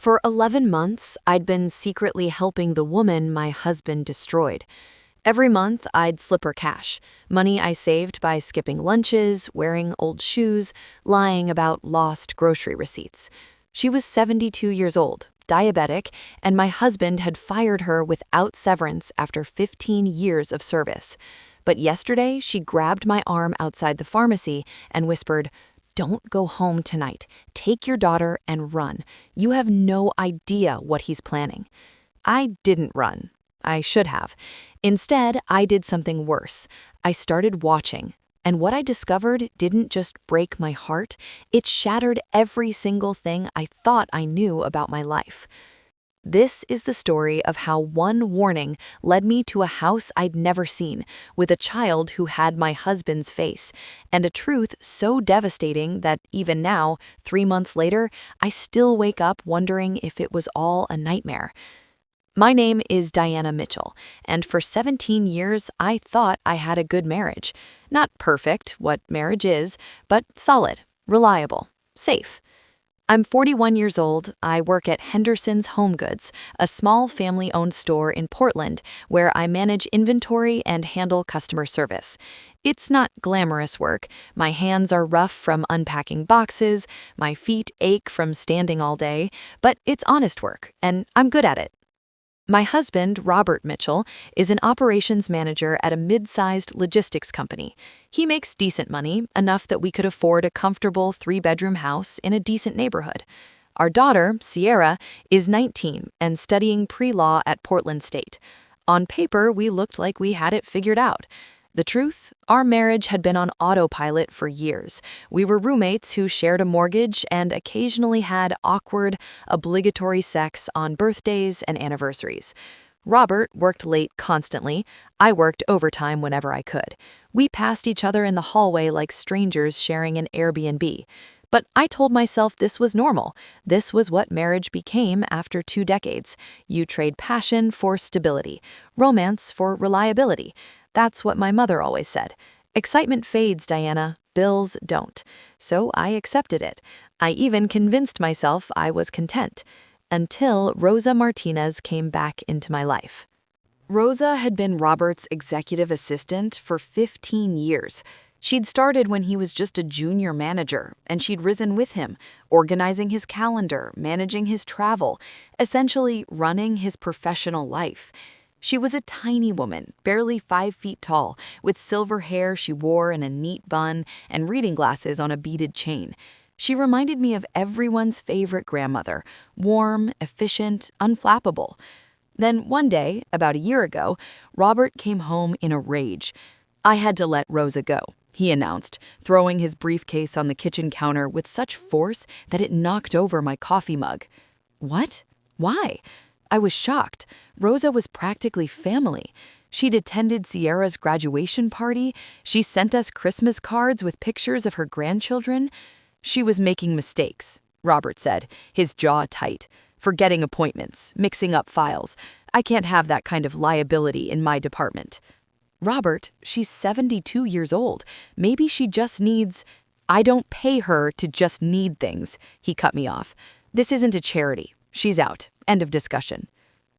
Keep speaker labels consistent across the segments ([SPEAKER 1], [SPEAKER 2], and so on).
[SPEAKER 1] For 11 months, I'd been secretly helping the woman my husband destroyed. Every month, I'd slip her cash, money I saved by skipping lunches, wearing old shoes, lying about lost grocery receipts. She was 72 years old, diabetic, and my husband had fired her without severance after 15 years of service. But yesterday, she grabbed my arm outside the pharmacy and whispered, "Don't go home tonight. Take your daughter and run. You have no idea what he's planning." I didn't run. I should have. Instead, I did something worse. I started watching. And what I discovered didn't just break my heart, it shattered every single thing I thought I knew about my life. This is the story of how one warning led me to a house I'd never seen, with a child who had my husband's face, and a truth so devastating that even now, 3 months later, I still wake up wondering if it was all a nightmare. My name is Diana Mitchell, and for 17 years, I thought I had a good marriage. Not perfect, what marriage is, but solid, reliable, safe. I'm 41 years old. I work at Henderson's Home Goods, a small family-owned store in Portland where I manage inventory and handle customer service. It's not glamorous work. My hands are rough from unpacking boxes, my feet ache from standing all day, but it's honest work, and I'm good at it. My husband, Robert Mitchell, is an operations manager at a mid-sized logistics company. He makes decent money, enough that we could afford a comfortable 3-bedroom house in a decent neighborhood. Our daughter, Sierra, is 19 and studying pre-law at Portland State. On paper, we looked like we had it figured out. The truth, our marriage had been on autopilot for years. We were roommates who shared a mortgage and occasionally had awkward, obligatory sex on birthdays and anniversaries. Robert worked late constantly. I worked overtime whenever I could. We passed each other in the hallway like strangers sharing an Airbnb. But I told myself this was normal. This was what marriage became after 2 decades. You trade passion for stability, romance for reliability. That's what my mother always said. Excitement fades, Diana. Bills don't. So I accepted it. I even convinced myself I was content. Until Rosa Martinez came back into my life. Rosa had been Robert's executive assistant for 15 years. She'd started when he was just a junior manager, and she'd risen with him, organizing his calendar, managing his travel, essentially running his professional life. She was a tiny woman, barely 5 feet tall, with silver hair she wore in a neat bun and reading glasses on a beaded chain. She reminded me of everyone's favorite grandmother, warm, efficient, unflappable. Then one day, about a year ago, Robert came home in a rage. "I had to let Rosa go," he announced, throwing his briefcase on the kitchen counter with such force that it knocked over my coffee mug. "What? Why?" I was shocked. Rosa was practically family. She'd attended Sierra's graduation party. She sent us Christmas cards with pictures of her grandchildren. "She was making mistakes," Robert said, his jaw tight. "Forgetting appointments, mixing up files. I can't have that kind of liability in my department." "Robert, she's 72 years old. Maybe she just needs—" "I don't pay her to just need things," he cut me off. "This isn't a charity. She's out. End of discussion."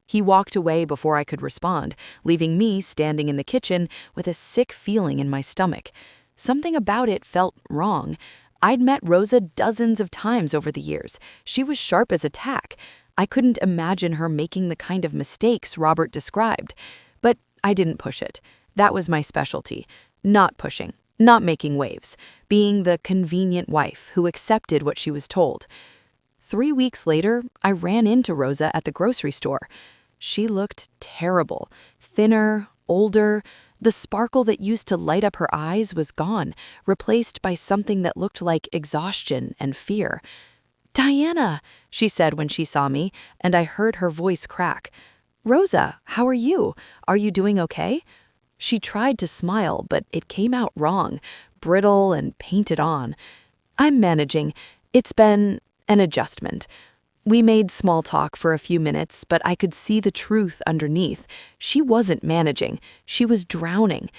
[SPEAKER 1] He walked away before I could respond, leaving me standing in the kitchen with a sick feeling in my stomach. Something about it felt wrong. I'd met Rosa dozens of times over the years. She was sharp as a tack. I couldn't imagine her making the kind of mistakes Robert described. But I didn't push it. That was my specialty. Not pushing, not making waves, being the convenient wife who accepted what she was told. 3 weeks later, I ran into Rosa at the grocery store. She looked terrible, thinner, older. The sparkle that used to light up her eyes was gone, replaced by something that looked like exhaustion and fear. "Diana," she said when she saw me, and I heard her voice crack. "Rosa, how are you? Are you doing okay?" She tried to smile, but it came out wrong, brittle and painted on. "I'm managing. It's been an adjustment." We made small talk for a few minutes, but I could see the truth underneath. She wasn't managing. She was drowning.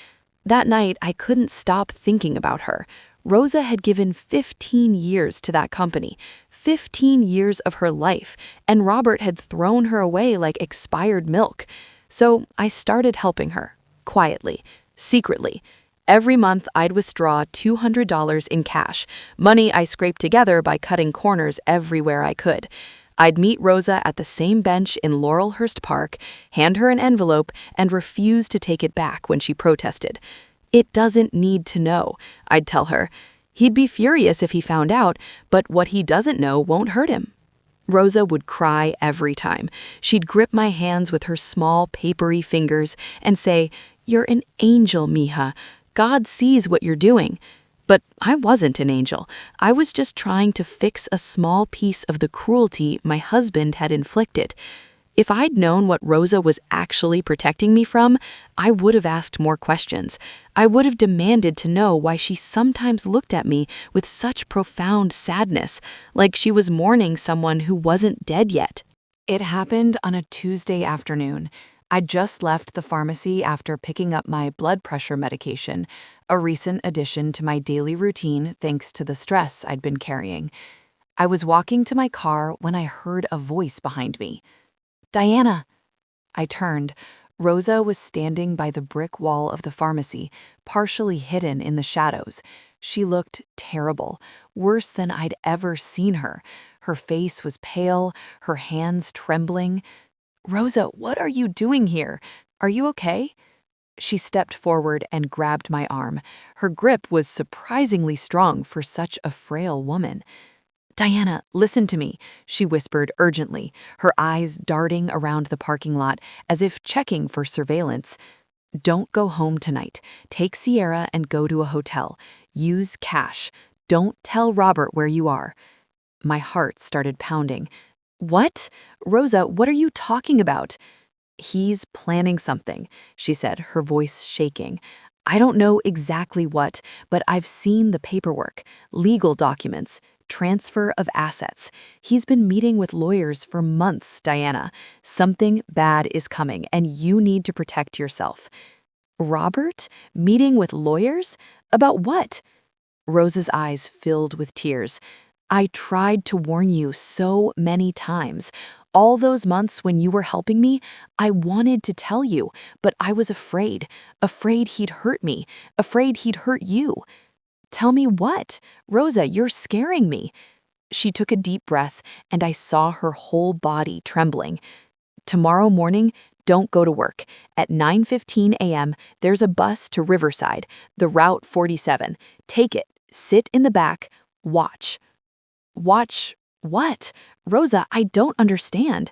[SPEAKER 1] That night, I couldn't stop thinking about her. Rosa had given 15 years to that company, 15 years of her life, and Robert had thrown her away like expired milk. So I started helping her, quietly, secretly. Every month, I'd withdraw $200 in cash, money I scraped together by cutting corners everywhere I could. I'd meet Rosa at the same bench in Laurelhurst Park, hand her an envelope, and refuse to take it back when she protested. "It doesn't need to know," I'd tell her. "He'd be furious if he found out, but what he doesn't know won't hurt him." Rosa would cry every time. She'd grip my hands with her small, papery fingers and say, "You're an angel, mija. God sees what you're doing." But I wasn't an angel. I was just trying to fix a small piece of the cruelty my husband had inflicted. If I'd known what Rosa was actually protecting me from, I would have asked more questions. I would have demanded to know why she sometimes looked at me with such profound sadness, like she was mourning someone who wasn't dead yet. It happened on a Tuesday afternoon. I'd just left the pharmacy after picking up my blood pressure medication, a recent addition to my daily routine thanks to the stress I'd been carrying. I was walking to my car when I heard a voice behind me. "Diana." I turned. Rosa was standing by the brick wall of the pharmacy, partially hidden in the shadows. She looked terrible, worse than I'd ever seen her. Her face was pale, her hands trembling. "Rosa, what are you doing here? Are you okay?" She stepped forward and grabbed my arm. Her grip was surprisingly strong for such a frail woman. "Diana, listen to me," she whispered urgently, her eyes darting around the parking lot as if checking for surveillance. "Don't go home tonight. Take Sierra and go to a hotel. Use cash. Don't tell Robert where you are." My heart started pounding. "What? Rosa, what are you talking about?" "He's planning something," she said, her voice shaking. "I don't know exactly what, but I've seen the paperwork, legal documents, transfer of assets. He's been meeting with lawyers for months, Diana. Something bad is coming, and you need to protect yourself." "Robert? Meeting with lawyers? About what?" Rosa's eyes filled with tears. "I tried to warn you so many times. All those months when you were helping me, I wanted to tell you, but I was afraid he'd hurt me, afraid he'd hurt you." "Tell me what? Rosa, you're scaring me." She took a deep breath, and I saw her whole body trembling. "Tomorrow morning, don't go to work. At 9:15 a.m., there's a bus to Riverside, the Route 47. Take it, sit in the back, watch." "Watch what? Rosa, I don't understand."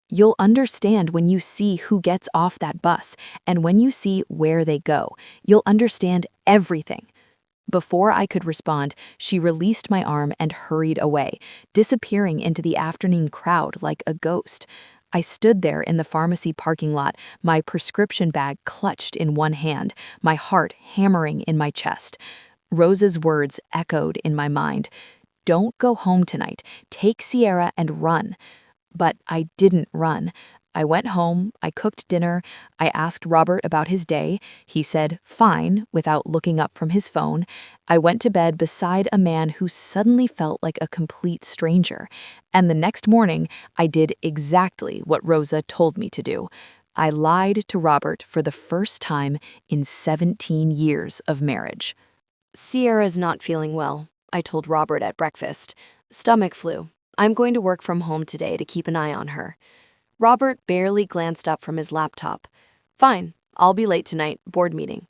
[SPEAKER 1] "You'll understand when you see who gets off that bus, and when you see where they go. You'll understand everything." Before I could respond, she released my arm and hurried away, disappearing into the afternoon crowd like a ghost. I stood there in the pharmacy parking lot, my prescription bag clutched in one hand, my heart hammering in my chest. Rosa's words echoed in my mind. "Don't go home tonight. Take Sierra and run." But I didn't run. I went home, I cooked dinner, I asked Robert about his day. He said, "Fine," without looking up from his phone. I went to bed beside a man who suddenly felt like a complete stranger. And the next morning, I did exactly what Rosa told me to do. I lied to Robert for the first time in 17 years of marriage. "Sierra's not feeling well," I told Robert at breakfast. "Stomach flu. I'm going to work from home today to keep an eye on her." Robert barely glanced up from his laptop. "Fine, I'll be late tonight, board meeting."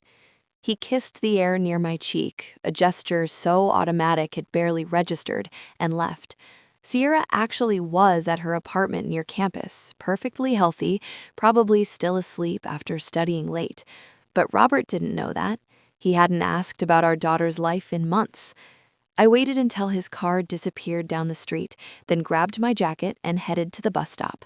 [SPEAKER 1] He kissed the air near my cheek, a gesture so automatic it barely registered, and left. Sierra actually was at her apartment near campus, perfectly healthy, probably still asleep after studying late. But Robert didn't know that. He hadn't asked about our daughter's life in months. I waited until his car disappeared down the street, then grabbed my jacket and headed to the bus stop.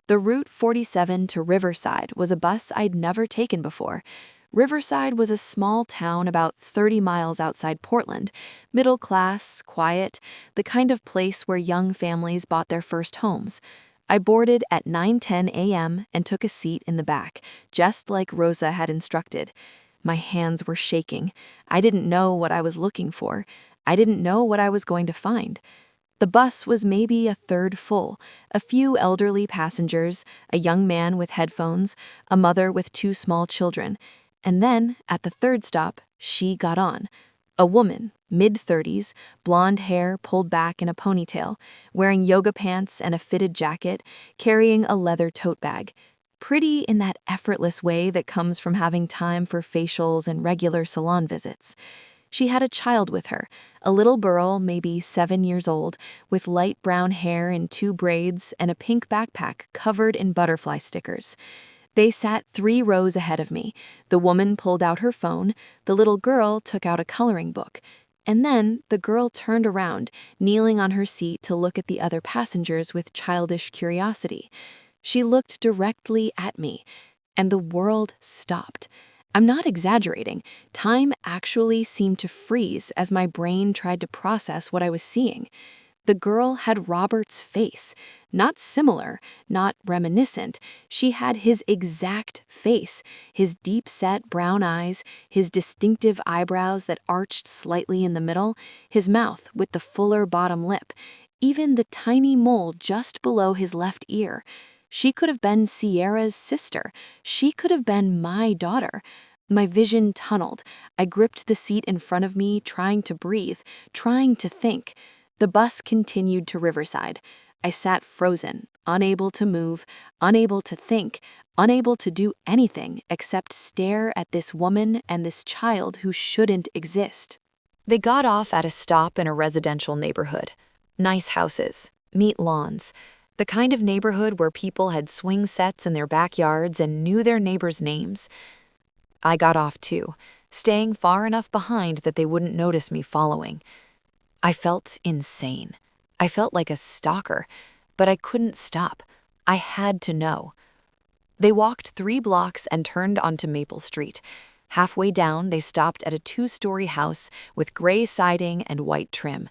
[SPEAKER 1] The Route 47 to Riverside was a bus I'd never taken before. Riverside was a small town about 30 miles outside Portland, middle class, quiet, the kind of place where young families bought their first homes. I boarded at 9:10 a.m. and took a seat in the back, just like Rosa had instructed. My hands were shaking. I didn't know what I was looking for. I didn't know what I was going to find. The bus was maybe a third full, a few elderly passengers, a young man with headphones, a mother with two small children. And then, at the third stop, she got on. A woman, mid-30s, blonde hair pulled back in a ponytail, wearing yoga pants and a fitted jacket, carrying a leather tote bag. Pretty in that effortless way that comes from having time for facials and regular salon visits. She had a child with her, a little girl, maybe 7 years old, with light brown hair in 2 braids and a pink backpack covered in butterfly stickers. They sat 3 rows ahead of me. The woman pulled out her phone, the little girl took out a coloring book, and then the girl turned around, kneeling on her seat to look at the other passengers with childish curiosity. She looked directly at me, and the world stopped. I'm not exaggerating. Time actually seemed to freeze as my brain tried to process what I was seeing. The girl had Robert's face. Not similar, not reminiscent. She had his exact face, his deep-set brown eyes, his distinctive eyebrows that arched slightly in the middle, his mouth with the fuller bottom lip, even the tiny mole just below his left ear. She could have been Sierra's sister. She could have been my daughter. My vision tunneled. I gripped the seat in front of me, trying to breathe, trying to think. The bus continued to Riverside. I sat frozen, unable to move, unable to think, unable to do anything except stare at this woman and this child who shouldn't exist. They got off at a stop in a residential neighborhood. Nice houses, neat lawns. The kind of neighborhood where people had swing sets in their backyards and knew their neighbors' names. I got off too, staying far enough behind that they wouldn't notice me following. I felt insane. I felt like a stalker, but I couldn't stop. I had to know. They walked 3 blocks and turned onto Maple Street. Halfway down, they stopped at a 2-story house with gray siding and white trim.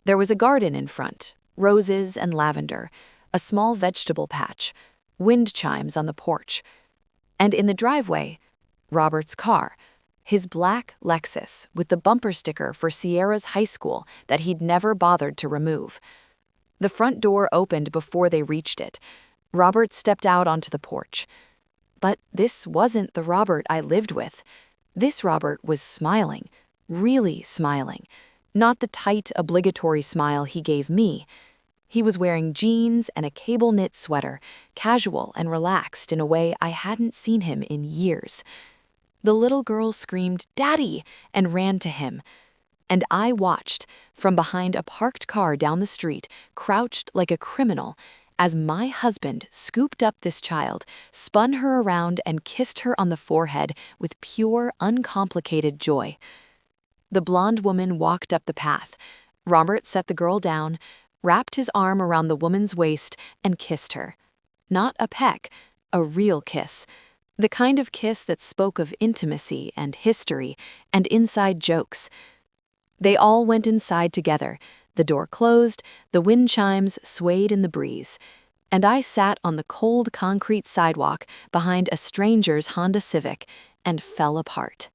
[SPEAKER 1] There was a garden in front, roses and lavender, a small vegetable patch, wind chimes on the porch. And in the driveway, Robert's car, his black Lexus with the bumper sticker for Sierra's high school that he'd never bothered to remove. The front door opened before they reached it. Robert stepped out onto the porch. But this wasn't the Robert I lived with. This Robert was smiling, really smiling, not the tight, obligatory smile he gave me. He was wearing jeans and a cable-knit sweater, casual and relaxed in a way I hadn't seen him in years. The little girl screamed, "Daddy!" and ran to him. And I watched, from behind a parked car down the street, crouched like a criminal, as my husband scooped up this child, spun her around and kissed her on the forehead with pure, uncomplicated joy. The blonde woman walked up the path. Robert set the girl down, wrapped his arm around the woman's waist, and kissed her. Not a peck, a real kiss. The kind of kiss that spoke of intimacy and history and inside jokes. They all went inside together. The door closed, the wind chimes swayed in the breeze, and I sat on the cold concrete sidewalk behind a stranger's Honda Civic and fell apart.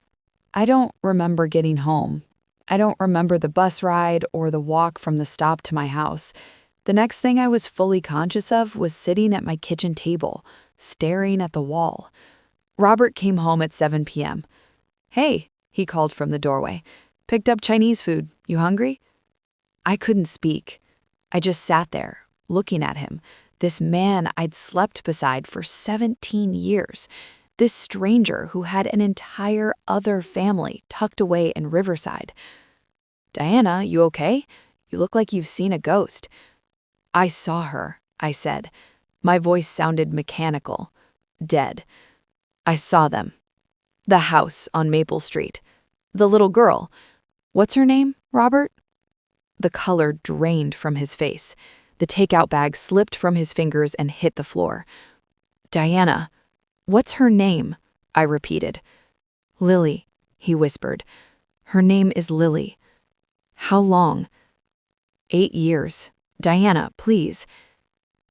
[SPEAKER 1] I don't remember getting home. I don't remember the bus ride or the walk from the stop to my house. The next thing I was fully conscious of was sitting at my kitchen table, staring at the wall. Robert came home at 7 p.m. "Hey," he called from the doorway. "Picked up Chinese food. You hungry?" I couldn't speak. I just sat there, looking at him, this man I'd slept beside for 17 years, this stranger who had an entire other family tucked away in Riverside. "Diana, you okay? You look like you've seen a ghost." "I saw her," I said. My voice sounded mechanical, dead. "I saw them. The house on Maple Street. The little girl. What's her name, Robert?" The color drained from his face. The takeout bag slipped from his fingers and hit the floor. "Diana, what's her name?" I repeated. "Lily," he whispered. "Her name is Lily." "How long?" 8 years. Diana, please.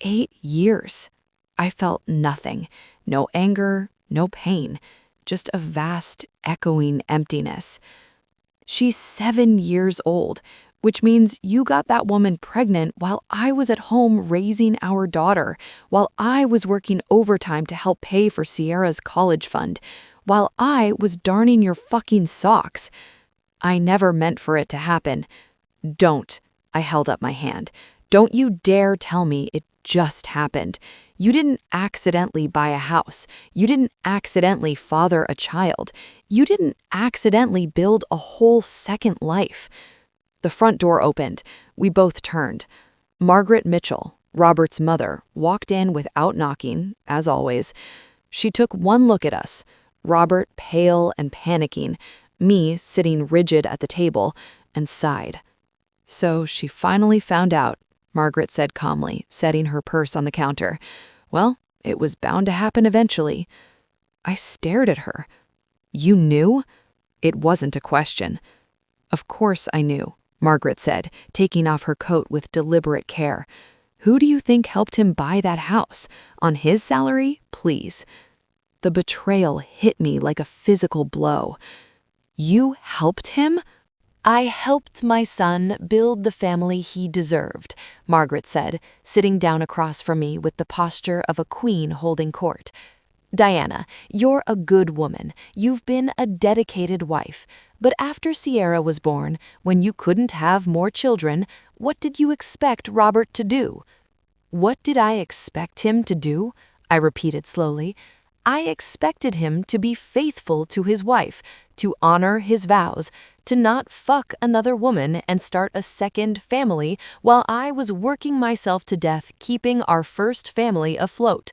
[SPEAKER 1] 8 years. I felt nothing. No anger, no pain. just a vast, echoing emptiness. She's 7 years old, which means you got that woman pregnant while I was at home raising our daughter, while I was working overtime to help pay for Sierra's college fund, while I was darning your fucking socks. I never meant for it to happen. Don't. I held up my hand. Don't you dare tell me it just happened. You didn't accidentally buy a house. You didn't accidentally father a child. You didn't accidentally build a whole second life. The front door opened. We both turned. Margaret Mitchell, Robert's mother, walked in without knocking, as always. She took one look at us, Robert pale and panicking, me sitting rigid at the table, and sighed. So she finally found out, Margaret said calmly, setting her purse on the counter. Well, it was bound to happen eventually. I stared at her. You knew? It wasn't a question. Of course I knew, Margaret said, taking off her coat with deliberate care. Who do you think helped him buy that house? On his salary? Please. The betrayal hit me like a physical blow. You helped him? I helped my son build the family he deserved, Margaret said, sitting down across from me with the posture of a queen holding court. Diana, you're a good woman. You've been a dedicated wife. But after Sierra was born, when you couldn't have more children, what did you expect Robert to do? What did I expect him to do? I repeated slowly. I expected him to be faithful to his wife, to honor his vows, to not fuck another woman and start a second family while I was working myself to death keeping our first family afloat.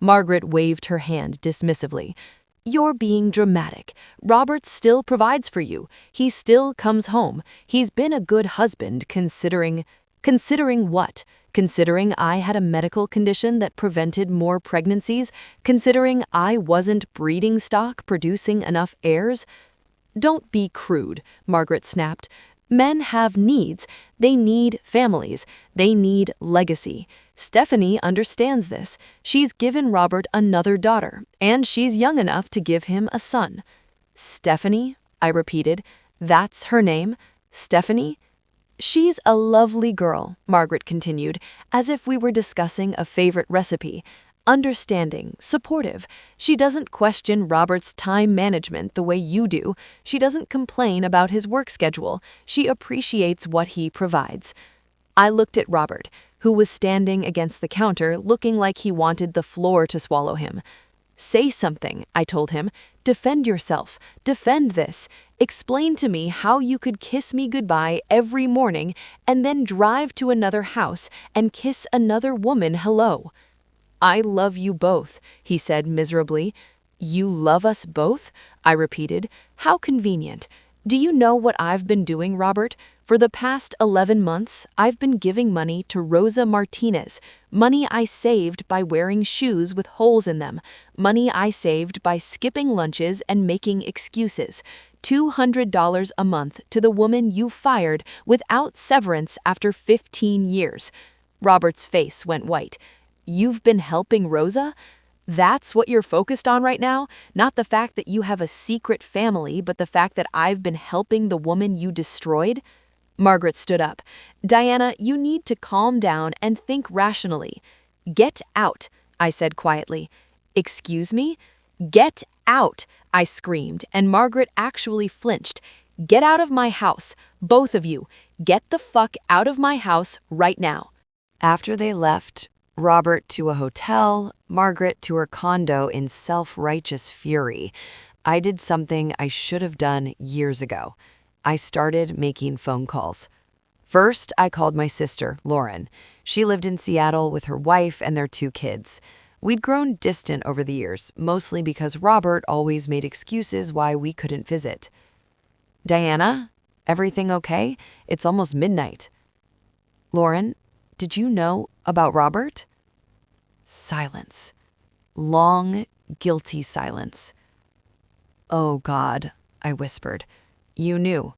[SPEAKER 1] Margaret waved her hand dismissively. You're being dramatic. Robert still provides for you. He still comes home. He's been a good husband considering what? Considering I had a medical condition that prevented more pregnancies? Considering I wasn't breeding stock producing enough heirs? Don't be crude, Margaret snapped. Men have needs. They need families. They need legacy. Stephanie understands this. She's given Robert another daughter, and she's young enough to give him a son. Stephanie, I repeated. That's her name? Stephanie? She's a lovely girl, Margaret continued, as if we were discussing a favorite recipe. Understanding, supportive. She doesn't question Robert's time management the way you do. She doesn't complain about his work schedule. She appreciates what he provides. I looked at Robert, who was standing against the counter looking like he wanted the floor to swallow him. Say something, I told him. Defend yourself. Defend this. Explain to me how you could kiss me goodbye every morning and then drive to another house and kiss another woman hello. I love you both, he said miserably. You love us both? I repeated. How convenient. Do you know what I've been doing, Robert? For the past 11 months, I've been giving money to Rosa Martinez, money I saved by wearing shoes with holes in them, money I saved by skipping lunches and making excuses, $200 a month to the woman you fired without severance after 15 years. Robert's face went white. You've been helping Rosa? That's what you're focused on right now? Not the fact that you have a secret family, but the fact that I've been helping the woman you destroyed? Margaret stood up. Diana, you need to calm down and think rationally. Get out, I said quietly. Excuse me? Get out, I screamed, and Margaret actually flinched. Get out of my house, both of you. Get the fuck out of my house right now. After they left, Robert to a hotel, Margaret to her condo in self-righteous fury, I did something I should have done years ago. I started making phone calls. First, I called my sister, Lauren. She lived in Seattle with her wife and their 2 kids. We'd grown distant over the years, mostly because Robert always made excuses why we couldn't visit. Diana, everything okay? It's almost midnight. Lauren, did you know about Robert? Silence. Long, guilty silence. Oh, God, I whispered. You knew.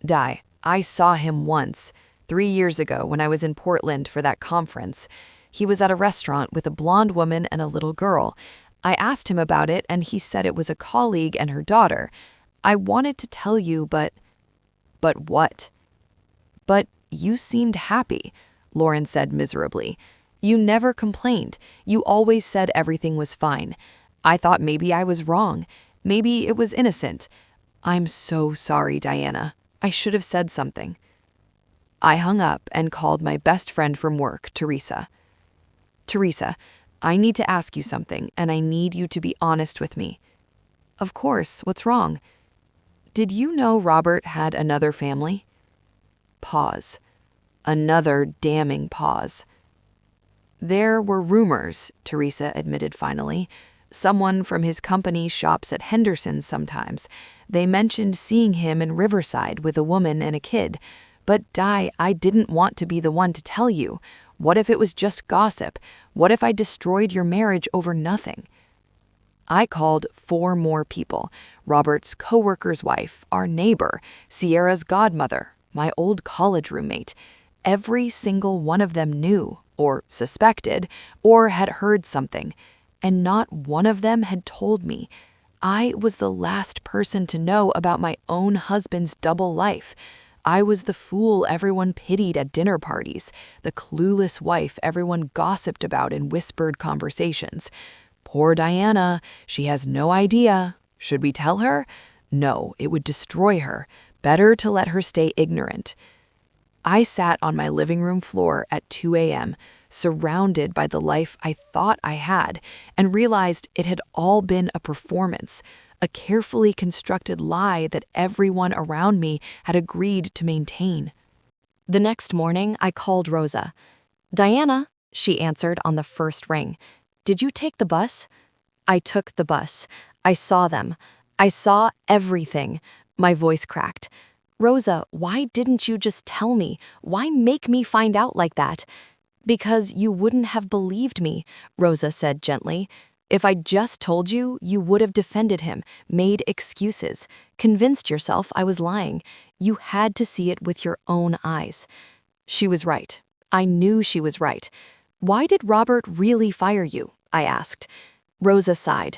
[SPEAKER 1] Di, I saw him once, 3 years ago when I was in Portland for that conference. He was at a restaurant with a blonde woman and a little girl. I asked him about it, and he said it was a colleague and her daughter. I wanted to tell you, but... But what? But you seemed happy, Lauren said miserably. You never complained. You always said everything was fine. I thought maybe I was wrong. Maybe it was innocent. I'm so sorry, Diana. I should have said something. I hung up and called my best friend from work, Teresa. Teresa, I need to ask you something, and I need you to be honest with me. Of course, what's wrong? Did you know Robert had another family? Pause. Another damning pause. There were rumors, Teresa admitted finally. Someone from his company shops at Henderson's sometimes. They mentioned seeing him in Riverside with a woman and a kid. But I didn't want to be the one to tell you. What if it was just gossip? What if I destroyed your marriage over nothing? I called 4 more people. Robert's coworker's wife, our neighbor, Sierra's godmother, my old college roommate. Every single one of them knew, or suspected, or had heard something. And not one of them had told me. I was the last person to know about my own husband's double life. I was the fool everyone pitied at dinner parties, the clueless wife everyone gossiped about in whispered conversations. Poor Diana, she has no idea. Should we tell her? No, it would destroy her. Better to let her stay ignorant. I sat on my living room floor at 2 a.m., surrounded by the life I thought I had, and realized it had all been a performance, a carefully constructed lie that everyone around me had agreed to maintain. The next morning, I called Rosa. Diana, she answered on the first ring. Did you take the bus? I took the bus. I saw them. I saw everything. My voice cracked. Rosa, why didn't you just tell me? Why make me find out like that? Because you wouldn't have believed me, Rosa said gently. If I just told you, you would have defended him, made excuses, convinced yourself I was lying. You had to see it with your own eyes. She was right. I knew she was right. Why did Robert really fire you? I asked. Rosa sighed.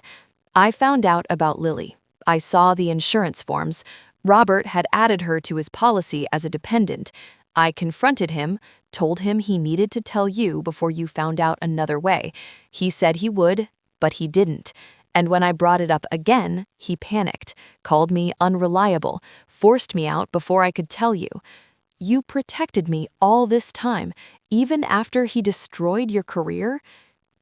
[SPEAKER 1] I found out about Lily. I saw the insurance forms. Robert had added her to his policy as a dependent. I confronted him, told him he needed to tell you before you found out another way. He said he would, but he didn't. And when I brought it up again, he panicked, called me unreliable, forced me out before I could tell you. You protected me all this time, even after he destroyed your career?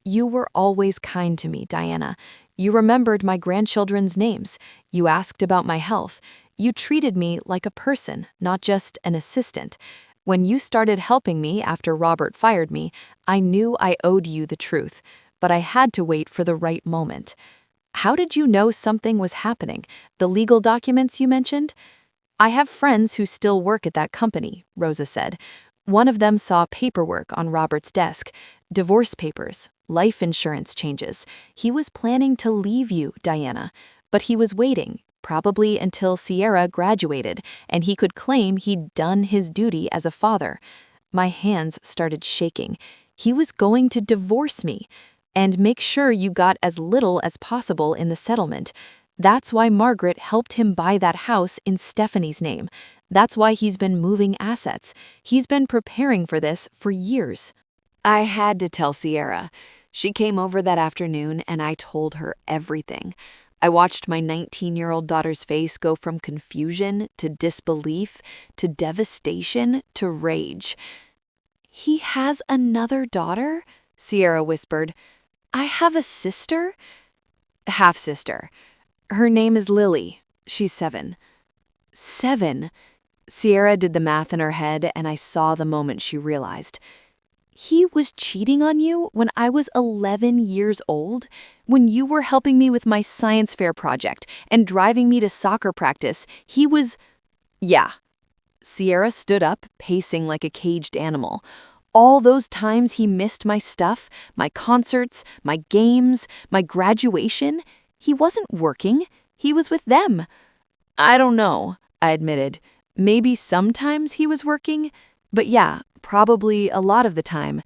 [SPEAKER 1] You were always kind to me, Diana. You remembered my grandchildren's names. You asked about my health. You treated me like a person, not just an assistant. When you started helping me after Robert fired me, I knew I owed you the truth, but I had to wait for the right moment. How did you know something was happening? The legal documents you mentioned? I have friends who still work at that company, Rosa said. One of them saw paperwork on Robert's desk, divorce papers, life insurance changes. He was planning to leave you, Diana, but he was waiting, probably until Sierra graduated, and he could claim he'd done his duty as a father. My hands started shaking. He was going to divorce me and make sure you got as little as possible in the settlement. That's why Margaret helped him buy that house in Stephanie's name. That's why he's been moving assets. He's been preparing for this for years. I had to tell Sierra. She came over that afternoon and I told her everything. I watched my 19-year-old daughter's face go from confusion to disbelief to devastation to rage. He has another daughter? Sierra whispered. I have a sister? Half-sister. Her name is Lily. She's 7. 7? Sierra did the math in her head, and I saw the moment she realized. He was cheating on you when I was 11 years old? When you were helping me with my science fair project and driving me to soccer practice, he was... Yeah. Sierra stood up, pacing like a caged animal. All those times he missed my stuff, my concerts, my games, my graduation, he wasn't working. He was with them. I don't know, I admitted. Maybe sometimes he was working, but yeah, probably a lot of the time.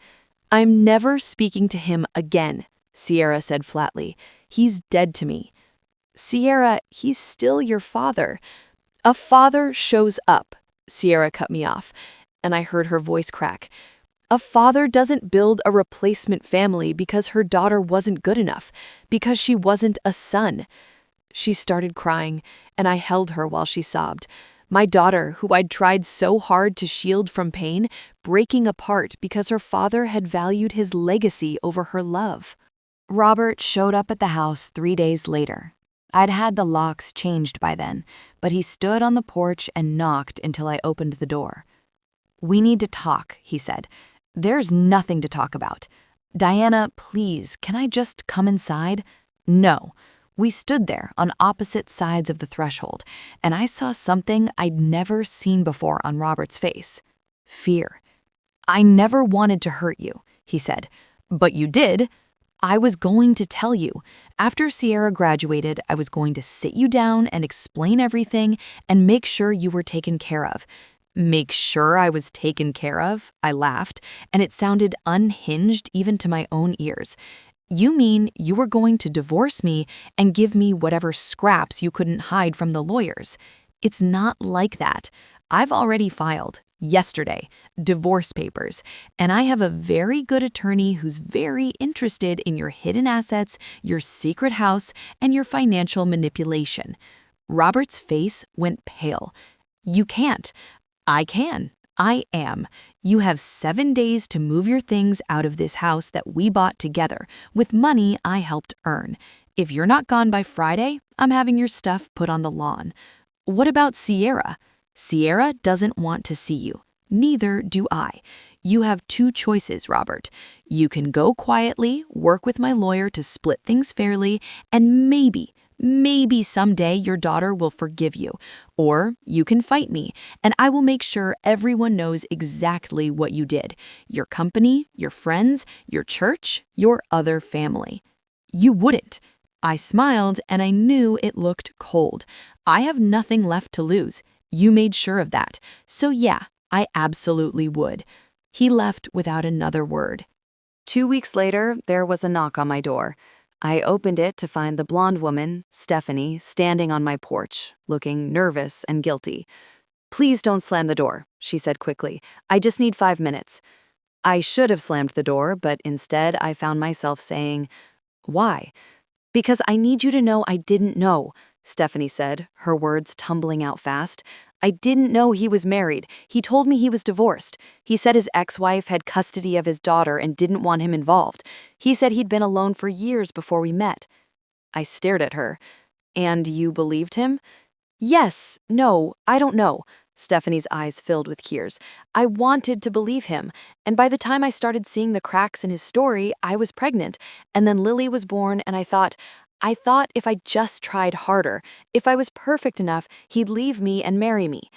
[SPEAKER 1] I'm never speaking to him again, Sierra said flatly. "He's dead to me." "Sierra, he's still your father." "A father shows up," Sierra cut me off, and I heard her voice crack. "A father doesn't build a replacement family because her daughter wasn't good enough, because she wasn't a son." She started crying, and I held her while she sobbed. My daughter, who I'd tried so hard to shield from pain, breaking apart because her father had valued his legacy over her love. Robert showed up at the house 3 days later. I'd had the locks changed by then, but he stood on the porch and knocked until I opened the door. "We need to talk," he said. "There's nothing to talk about. Diana, please, can I just come inside?" "No." We stood there on opposite sides of the threshold, and I saw something I'd never seen before on Robert's face. Fear. "I never wanted to hurt you," he said. "But you did." "I was going to tell you. After Sierra graduated, I was going to sit you down and explain everything and make sure you were taken care of." "Make sure I was taken care of?" I laughed, and it sounded unhinged even to my own ears. "You mean you were going to divorce me and give me whatever scraps you couldn't hide from the lawyers?" "It's not like that. I've already filed, yesterday, divorce papers, and I have a very good attorney who's very interested in your hidden assets, your secret house, and your financial manipulation." Robert's face went pale. "You can't." "I can. I am. You have 7 days to move your things out of this house that we bought together with money I helped earn. If you're not gone by Friday, I'm having your stuff put on the lawn." "What about Sierra?" "Sierra doesn't want to see you. Neither do I. You have 2 choices, Robert. You can go quietly, work with my lawyer to split things fairly, and maybe someday your daughter will forgive you. Or you can fight me, and I will make sure everyone knows exactly what you did. Your company, your friends, your church, your other family." "You wouldn't." I smiled, and I knew it looked cold. "I have nothing left to lose. You made sure of that. So yeah, I absolutely would." He left without another word. 2 weeks later, there was a knock on my door. I opened it to find the blonde woman, Stephanie, standing on my porch, looking nervous and guilty. "Please don't slam the door," she said quickly. "I just need 5 minutes." I should have slammed the door, but instead I found myself saying, "Why?" "Because I need you to know I didn't know," Stephanie said, her words tumbling out fast. "I didn't know he was married. He told me he was divorced. He said his ex-wife had custody of his daughter and didn't want him involved. He said he'd been alone for years before we met." I stared at her. "And you believed him?" "Yes, no, I don't know." Stephanie's eyes filled with tears. "I wanted to believe him, and by the time I started seeing the cracks in his story, I was pregnant, and then Lily was born, and I thought if I just tried harder, if I was perfect enough, he'd leave me and marry me."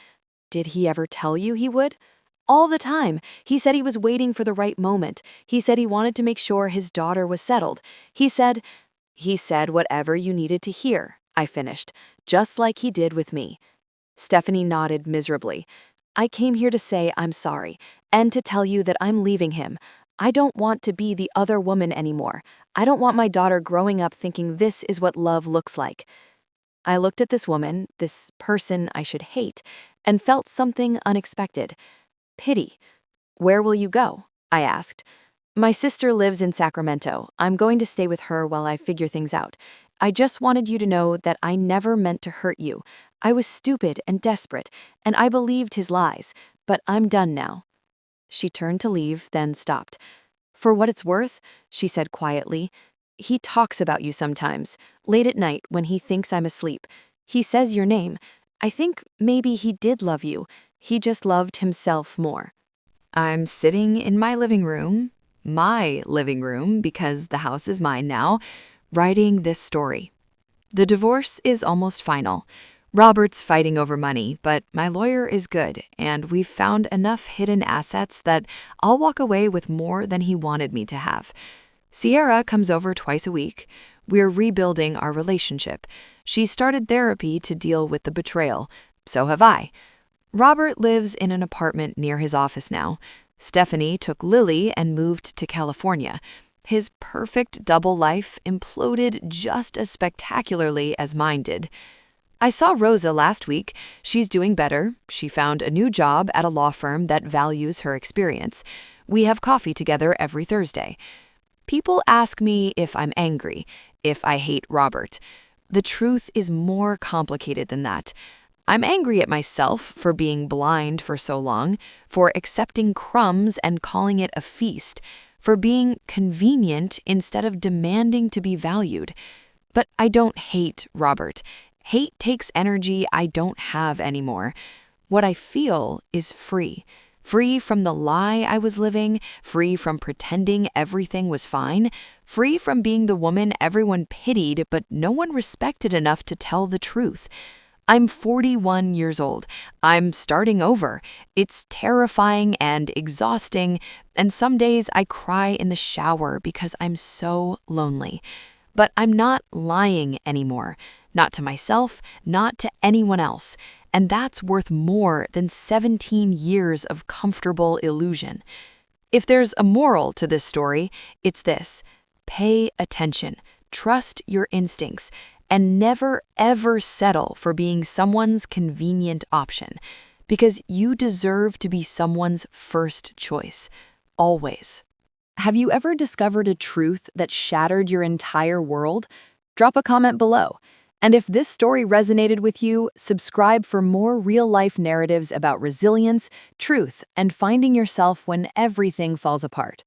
[SPEAKER 1] "Did he ever tell you he would?" "All the time. He said he was waiting for the right moment. He said he wanted to make sure his daughter was settled. He said whatever you needed to hear," I finished, "just like he did with me." Stephanie nodded miserably. "I came here to say I'm sorry, and to tell you that I'm leaving him. I don't want to be the other woman anymore. I don't want my daughter growing up thinking this is what love looks like." I looked at this woman, this person I should hate, and felt something unexpected. Pity. "Where will you go?" I asked. "My sister lives in Sacramento. I'm going to stay with her while I figure things out. I just wanted you to know that I never meant to hurt you. I was stupid and desperate, and I believed his lies, but I'm done now." She turned to leave, then stopped. "For what it's worth," she said quietly, "he talks about you sometimes, late at night when he thinks I'm asleep. He says your name. I think maybe he did love you. He just loved himself more." I'm sitting in my living room, because the house is mine now, writing this story. The divorce is almost final. Robert's fighting over money, but my lawyer is good, and we've found enough hidden assets that I'll walk away with more than he wanted me to have. Sierra comes over twice a week. We're rebuilding our relationship. She started therapy to deal with the betrayal. So have I. Robert lives in an apartment near his office now. Stephanie took Lily and moved to California. His perfect double life imploded just as spectacularly as mine did. I saw Rosa last week. She's doing better. She found a new job at a law firm that values her experience. We have coffee together every Thursday. People ask me if I'm angry, if I hate Robert. The truth is more complicated than that. I'm angry at myself for being blind for so long, for accepting crumbs and calling it a feast, for being convenient instead of demanding to be valued. But I don't hate Robert. Hate takes energy I don't have anymore. What I feel is free. Free from the lie I was living, free from pretending everything was fine, free from being the woman everyone pitied but no one respected enough to tell the truth. I'm 41 years old. I'm starting over. It's terrifying and exhausting, and some days I cry in the shower because I'm so lonely. But I'm not lying anymore. Not to myself, not to anyone else. And that's worth more than 17 years of comfortable illusion. If there's a moral to this story, it's this: pay attention, trust your instincts, and never ever settle for being someone's convenient option, because you deserve to be someone's first choice, always. Have you ever discovered a truth that shattered your entire world? Drop a comment below. And if this story resonated with you, subscribe for more real-life narratives about resilience, truth, and finding yourself when everything falls apart.